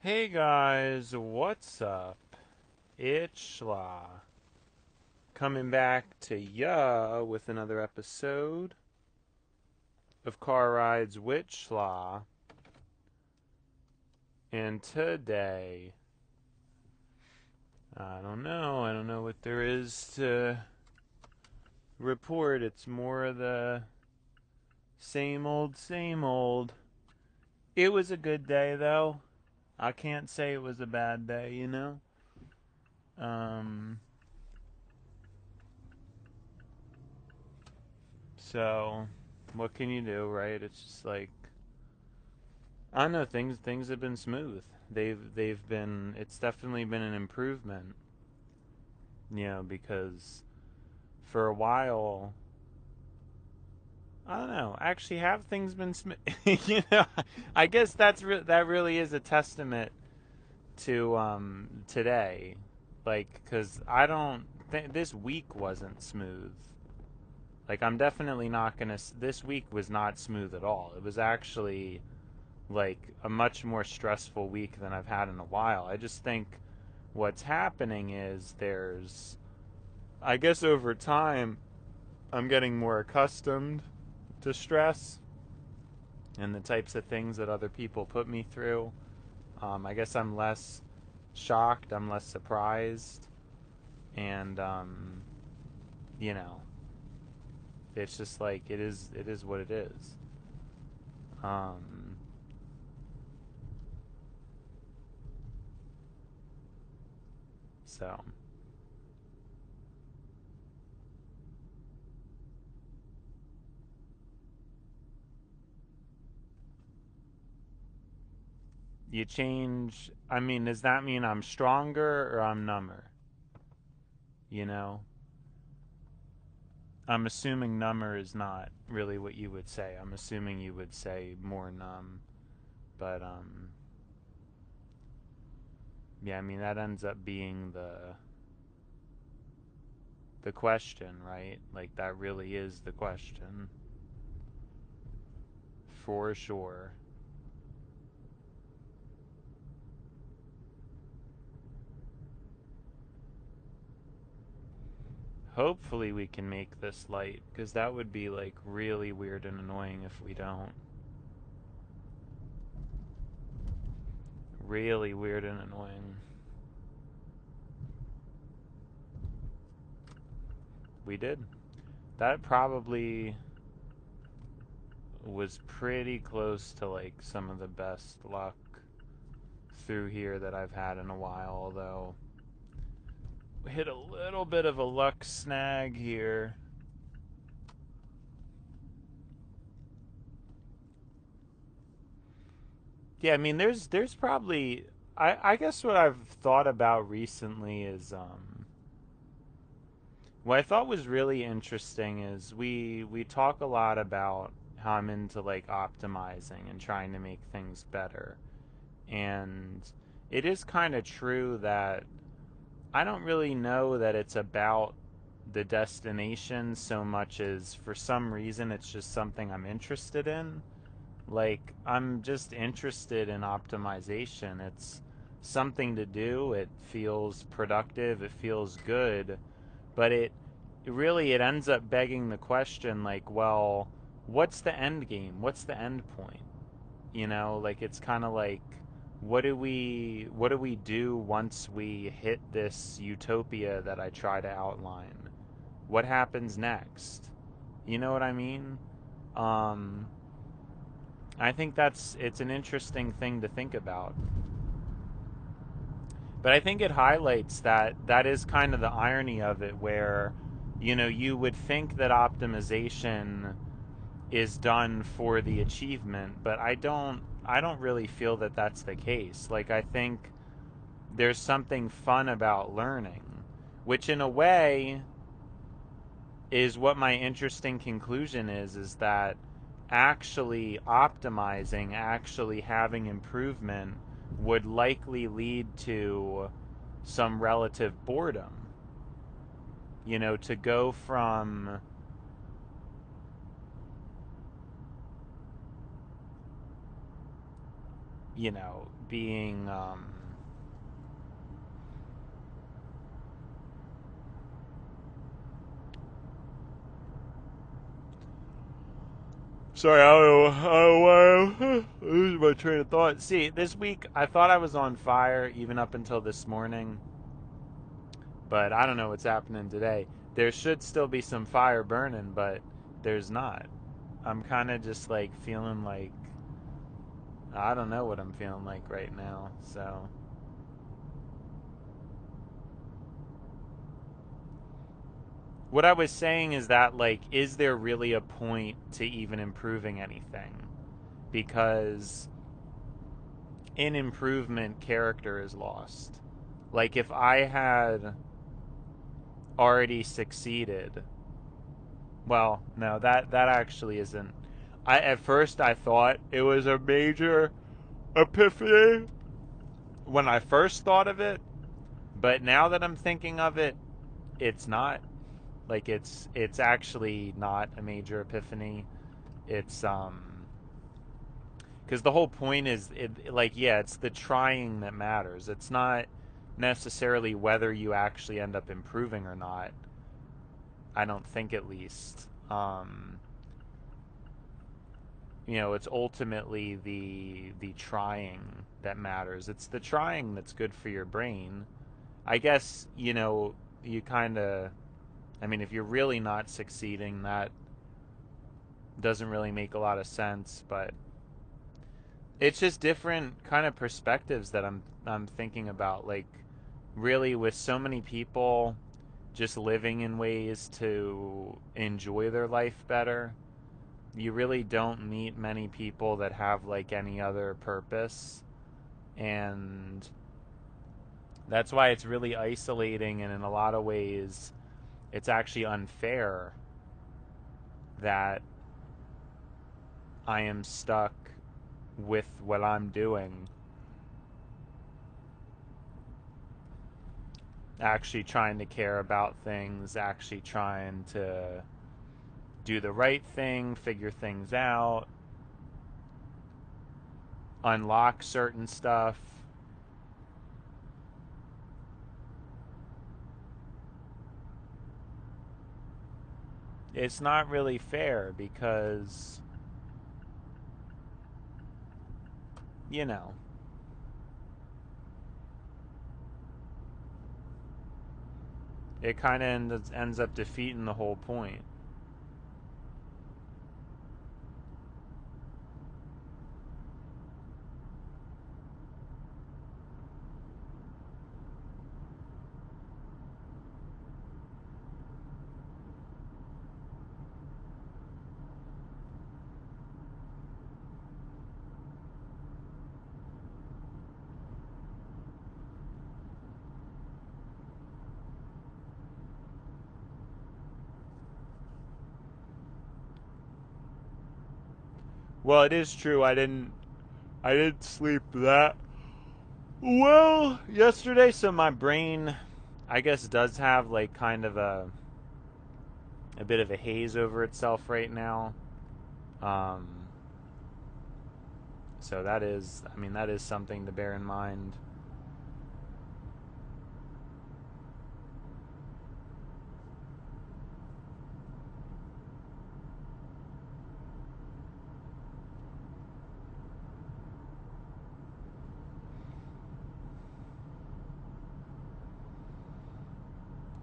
Hey guys, what's up? It's Schla. Coming back to ya with another episode of Car Rides with Schla. And today, I don't know what there is to report. It's more of the same old, same old. It was a good day though. I can't say it was a bad day, you know? Um, so, what can you do, right? It's just like, I don't know, things have been smooth. They've been it's definitely been an improvement, because for a while, I don't know, actually have things been smooth? you know, I guess that really is a testament to today. Like cuz I don't this week wasn't smooth. Like I'm definitely not going to this week was not smooth at all. It was actually like a much more stressful week than I've had in a while. I just think what's happening is I guess over time, I'm getting more accustomed to stress and the types of things that other people put me through. I guess I'm less shocked, I'm less surprised, and you know, it's just like it is what it is. Um, so you change. I mean, does that mean I'm stronger or I'm number? You know, I'm assuming number is not really what you would say. I'm assuming you would say more numb. But yeah, I mean that ends up being the question, right? Like that really is the question for sure. Hopefully we can make this light because that would be like really weird and annoying if we don't. Really weird and annoying. We did. That probably was pretty close to like some of the best luck through here that I've had in a while, although we hit a little bit of a luck snag here. Yeah, I mean there's probably I guess what I've thought about recently is what I thought was really interesting is we talk a lot about how I'm into like optimizing and trying to make things better. And it is kind of true that I don't really know that it's about the destination so much as for some reason it's just something I'm interested in. Like, I'm just interested in optimization. It's something to do. It feels productive. It feels good. But it ends up begging the question, like, well, what's the end game? What's the end point? Like it's kind of like what do we do once we hit this utopia that I try to outline? What happens next? You know what I mean? Um, I think it's an interesting thing to think about. But I think it highlights that is kind of the irony of it where you would think that optimization is done for the achievement, but I don't really feel that that's the case. Like I think there's something fun about learning, which in a way is what my interesting conclusion is that actually optimizing, actually having improvement would likely lead to some relative boredom. To go from being sorry, I don't know why I'm losing my train of thought. See, this week I thought I was on fire even up until this morning, but I don't know what's happening today. There should still be some fire burning, but there's not. I'm kind of just like feeling like I don't know what I'm feeling like right now. So, what I was saying is that, like, is there really a point to even improving anything? Because in improvement, character is lost. Like, if I had already succeeded, well, no, that actually isn't. At first I thought it was a major epiphany when I first thought of it, but now that I'm thinking of it, it's not. Like, it's actually not a major epiphany. It's because the whole point is like, yeah, it's the trying that matters. It's not necessarily whether you actually end up improving or not. I don't think, at least. It's ultimately the trying that matters. It's the trying that's good for your brain. I guess, you kind of, I mean, if you're really not succeeding, that doesn't really make a lot of sense, but it's just different kind of perspectives that I'm thinking about, like, really, with so many people just living in ways to enjoy their life better, you really don't meet many people that have like any other purpose, and that's why it's really isolating, and in a lot of ways it's actually unfair that I am stuck with what I'm doing, actually trying to care about things, actually trying to do the right thing, figure things out, unlock certain stuff. It's not really fair because, you know, it kind of ends up defeating the whole point. Well, it is true. I didn't sleep that well yesterday, so my brain, I guess, does have like kind of a bit of a haze over itself right now. Um, so that is, I mean, that is something to bear in mind.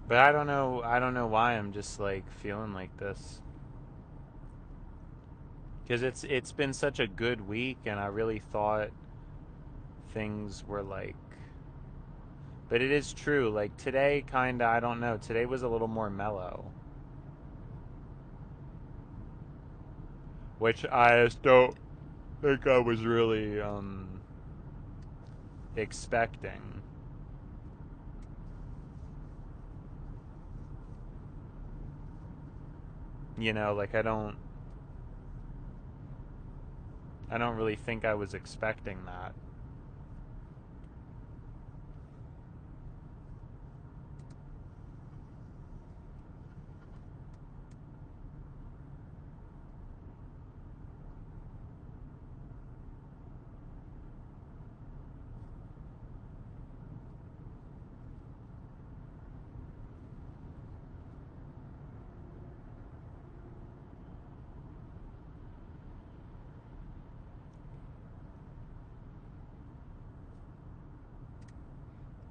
But I don't know why I'm just like feeling like this. Because it's been such a good week, and I really thought things were like, but it is true. Like today, kinda, I don't know. Today was a little more mellow, which I just don't think I was really expecting. Like I don't really think I was expecting that.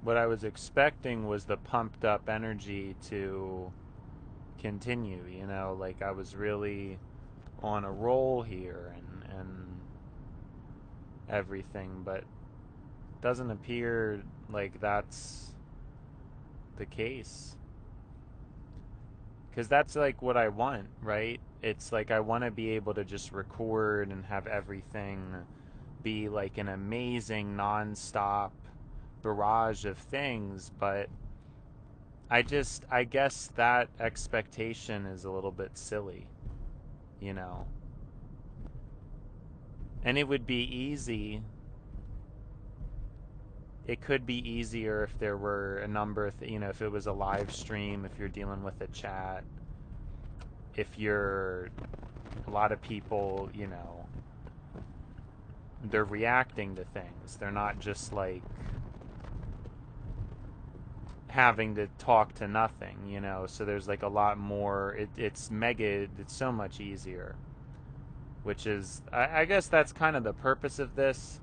what I was expecting was the pumped up energy to continue, you know, like I was really on a roll here and everything, but doesn't appear like that's the case. Because that's like what I want, right? It's like I want to be able to just record and have everything be like an amazing nonstop barrage of things, but I guess that expectation is a little bit silly, you know. And it would be easy. It could be easier if there were a number of, you know, if it was a live stream, if you're dealing with a chat, if you're a lot of people, you know, they're reacting to things. They're not just like having to talk to nothing, you know. So there's like a lot more. It's mega. It's so much easier. Which is, I guess that's kind of the purpose of this.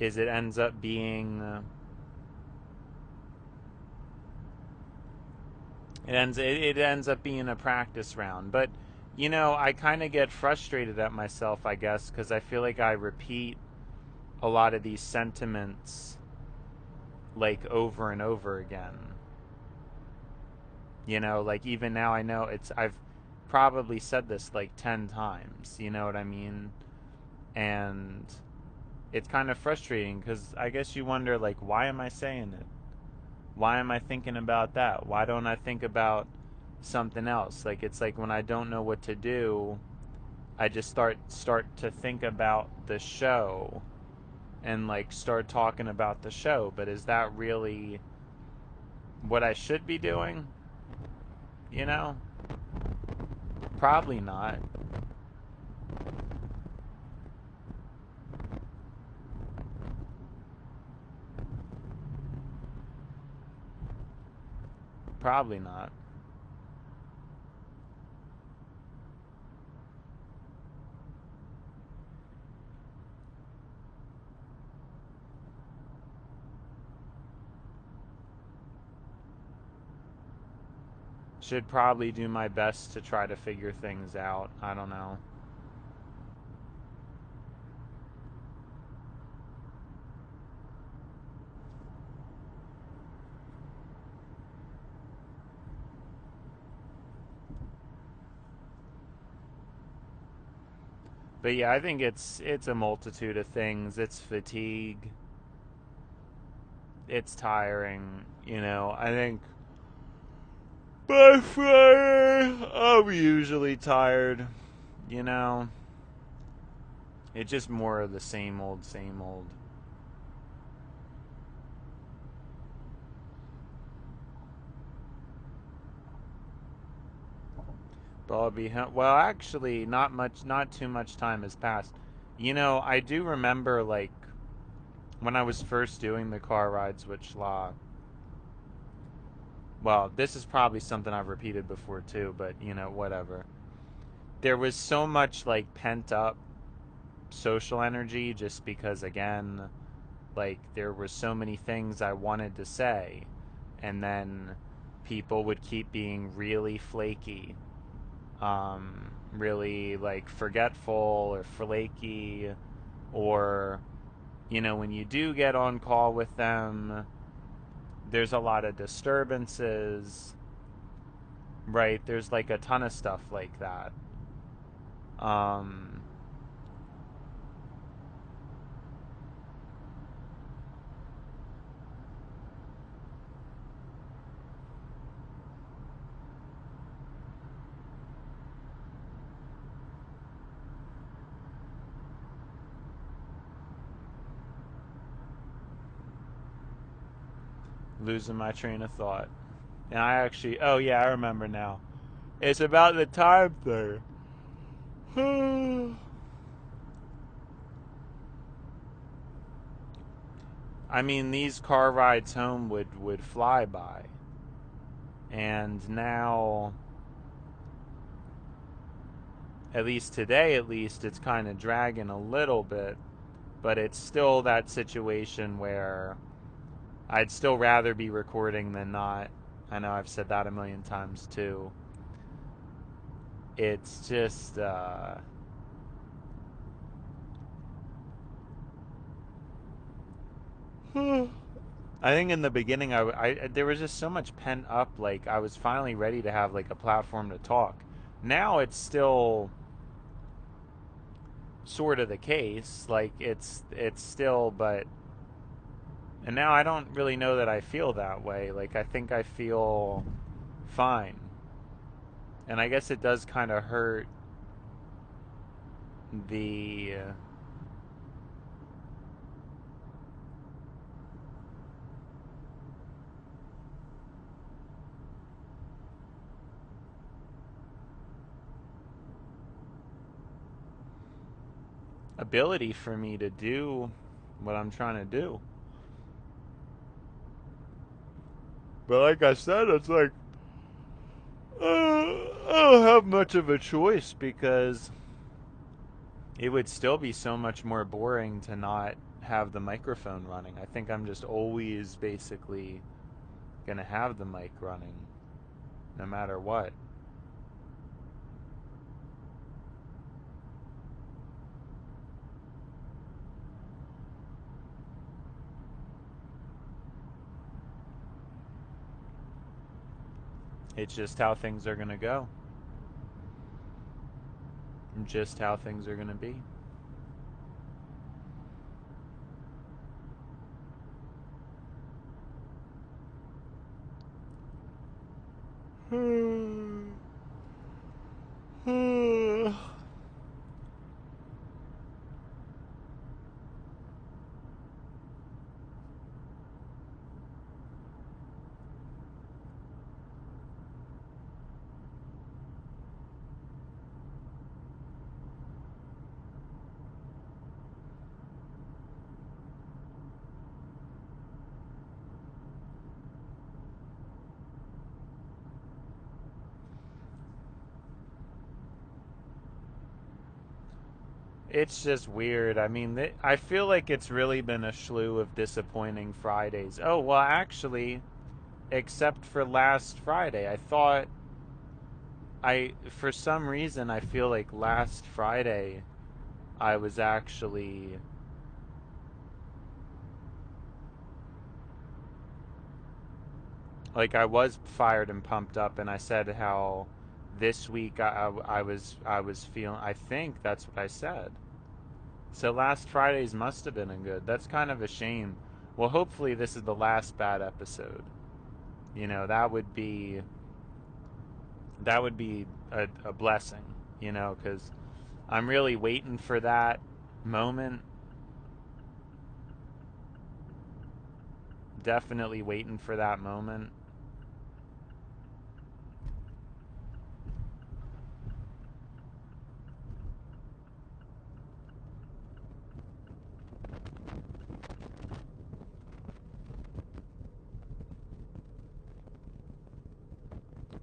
Is it ends up being. It ends up being a practice round, but you know, I kind of get frustrated at myself, I guess, because I feel like I repeat a lot of these sentiments like over and over again. You know, like even now I know I've probably said this like 10 times, you know what I mean? And it's kind of frustrating because I guess you wonder, like, why am I saying it? Why am I thinking about that? Why don't I think about something else? Like, it's like when I don't know what to do, I just start to think about the show and like start talking about the show. But is that really what I should be doing? You know? Probably not. Probably not. Should probably do my best to try to figure things out. I don't know. But yeah, I think it's a multitude of things. It's fatigue. It's tiring. You know, I think by Friday I'm usually tired. You know, it's just more of the same old, same old. But I'll be well. Actually, not too much time has passed. You know, I do remember like when I was first doing the car rides with Schla. Well, this is probably something I've repeated before too, but you know, whatever. There was so much like pent up social energy just because again, like there were so many things I wanted to say, and then people would keep being really flaky, really like forgetful or flaky, or you know, when you do get on call with them, there's a lot of disturbances, right? There's like a ton of stuff like that. Um, losing my train of thought. And I actually, oh yeah, I remember now. It's about the time thing. I mean, these car rides home would fly by. And now, at least today, at least, it's kind of dragging a little bit. But it's still that situation where I'd still rather be recording than not. I know I've said that a million times too. It's just, I think in the beginning, there was just so much pent up. Like I was finally ready to have like a platform to talk. Now it's still sort of the case. Like it's still, but and now I don't really know that I feel that way. Like I think I feel fine, and I guess it does kind of hurt the ability for me to do what I'm trying to do. But like I said, it's like I don't have much of a choice because it would still be so much more boring to not have the microphone running. I think I'm just always basically gonna have the mic running no matter what. It's just how things are gonna go. Just how things are gonna be. It's just weird. I mean, I feel like it's really been a slew of disappointing Fridays. Oh, well, actually, except for last Friday. For some reason, I feel like last Friday I was actually, like, I was fired and pumped up, and I said how this week I was feeling, I think that's what I said. So last Friday's must have been a good. That's kind of a shame. Well, hopefully this is the last bad episode. You know, that would be a blessing, you know, because I'm really waiting for that moment. Definitely waiting for that moment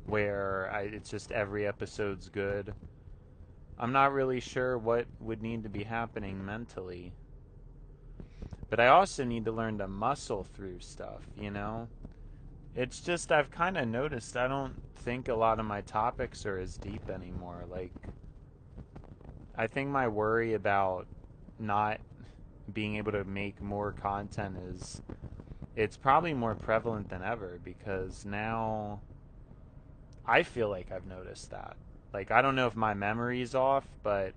where it's just every episode's good. I'm not really sure what would need to be happening mentally, but I also need to learn to muscle through stuff, you know? It's just I've kind of noticed I don't think a lot of my topics are as deep anymore. Like, I think my worry about not being able to make more content is it's probably more prevalent than ever because now I feel like I've noticed that. Like, I don't know if my memory's off, but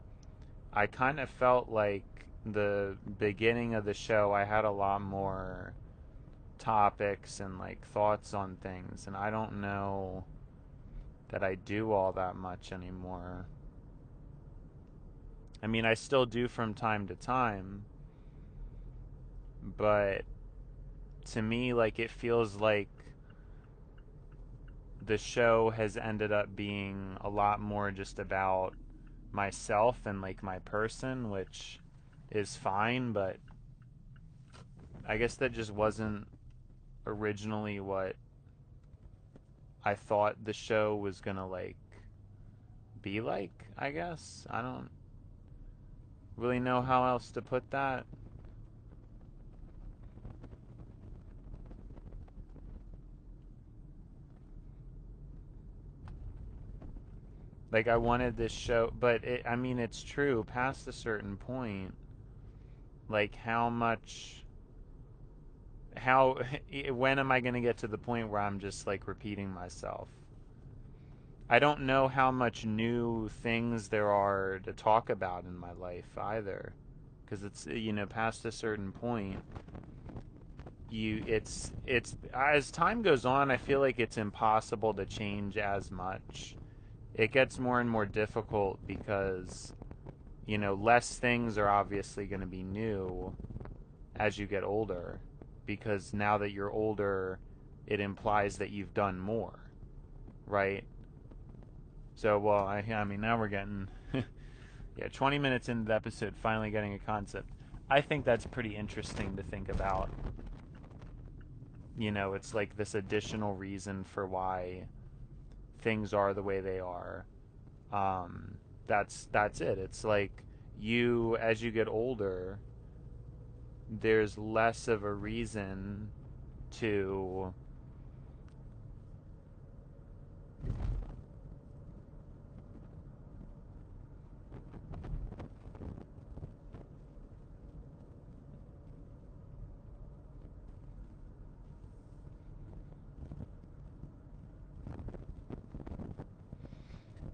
I kind of felt like the beginning of the show I had a lot more topics and like thoughts on things, and I don't know that I do all that much anymore. I mean, I still do from time to time, but to me, like, it feels like the show has ended up being a lot more just about myself and like my person, which is fine, but I guess that just wasn't originally what I thought the show was gonna like be like, I guess. I don't really know how else to put that. Like I wanted this show, but I mean, it's true. Past a certain point, like how, when am I going to get to the point where I'm just like repeating myself? I don't know how much new things there are to talk about in my life either, because it's past a certain point, it's as time goes on, I feel like it's impossible to change as much. It gets more and more difficult because less things are obviously going to be new as you get older, because now that you're older, it implies that you've done more, right? So, well, I mean, now we're getting, yeah, 20 minutes into the episode, finally getting a concept. I think that's pretty interesting to think about. It's like this additional reason for why things are the way they are. Um, that's it. It's like as you get older, there's less of a reason to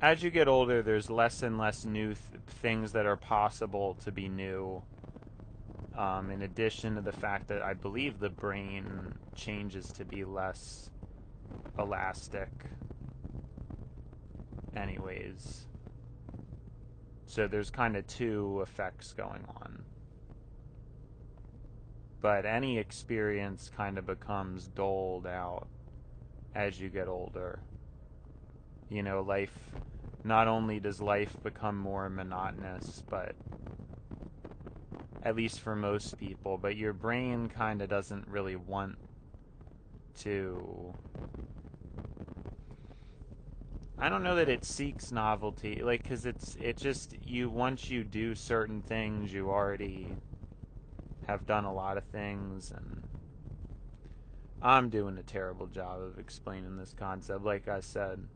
as you get older, there's less and less new things that are possible to be new. In addition to the fact that I believe the brain changes to be less elastic, anyways. So there's kind of two effects going on. But any experience kind of becomes doled out as you get older. Life, not only does life become more monotonous, but at least for most people, but your brain kind of doesn't really want to. I don't know that it seeks novelty, like, because it just, once you do certain things, you already have done a lot of things, and I'm doing a terrible job of explaining this concept. Like I said,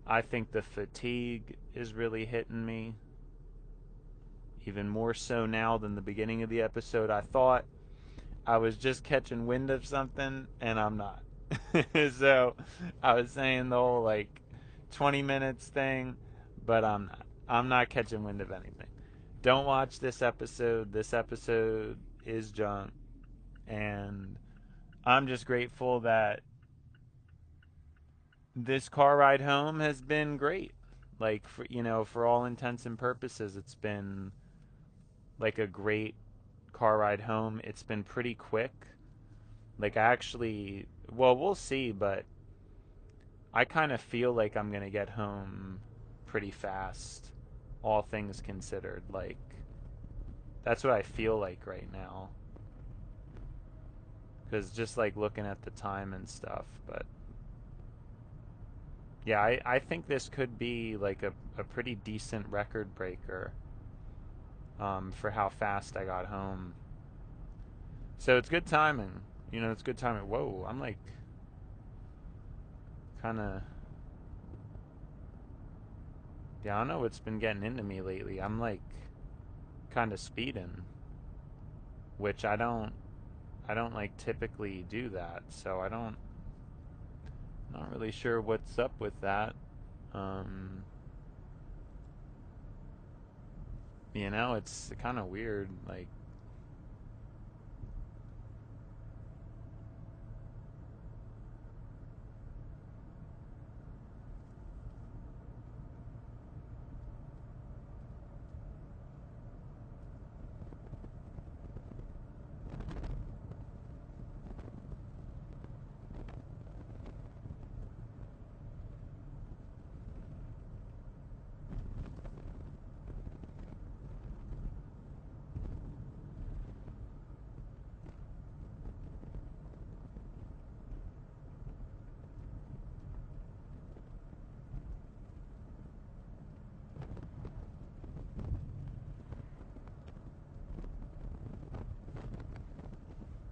I think the fatigue is really hitting me, even more so now than the beginning of the episode. I thought I was just catching wind of something, and I'm not. So I was saying the whole like 20 minutes thing, but I'm not. I'm not catching wind of anything. Don't watch this episode. This episode is junk, and I'm just grateful that this car ride home has been great. Like, for all intents and purposes, it's been like a great car ride home. It's been pretty quick. Like, I actually, well, we'll see, but I kind of feel like I'm going to get home pretty fast, all things considered. Like, that's what I feel like right now. Because just like looking at the time and stuff. But yeah, I think this could be like a pretty decent record breaker, for how fast I got home. So it's good timing. It's good timing. Whoa, I'm like kind of. Yeah, I don't know what's been getting into me lately. I'm like kind of speeding, which I don't like typically do that. So not really sure what's up with that. Um, it's kind of weird. Like,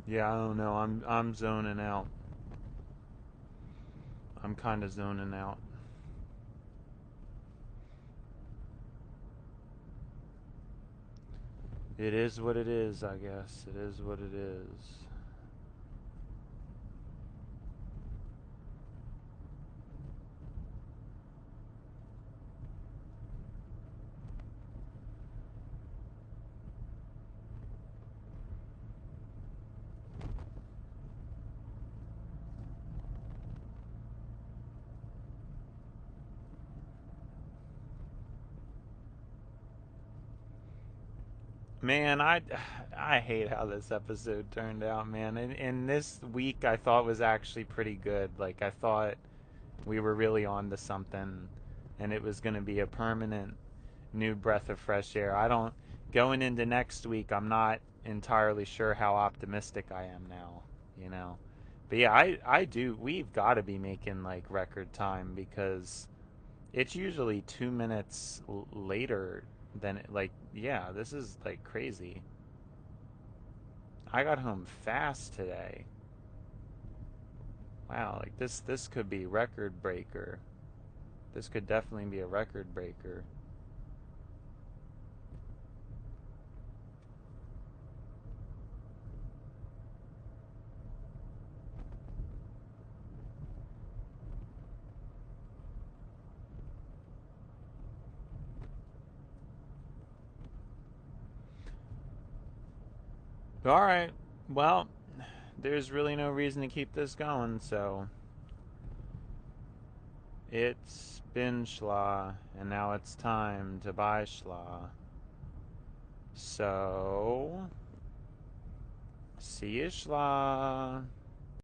yeah, I don't know. I'm zoning out. I'm kind of zoning out. It is what it is, I guess. It is what it is. Man, I hate how this episode turned out, man. And this week I thought was actually pretty good. Like I thought we were really on to something and it was going to be a permanent new breath of fresh air. I don't going into next week, I'm not entirely sure how optimistic I am now, you know. But yeah, I do we've got to be making like record time because it's usually 2 minutes later than like yeah, this is like crazy. I got home fast today. Wow, like this could be record breaker. This could definitely be a record breaker. All right. Well, there's really no reason to keep this going, so it's been schla, and now it's time to buy schla. So, see you schla.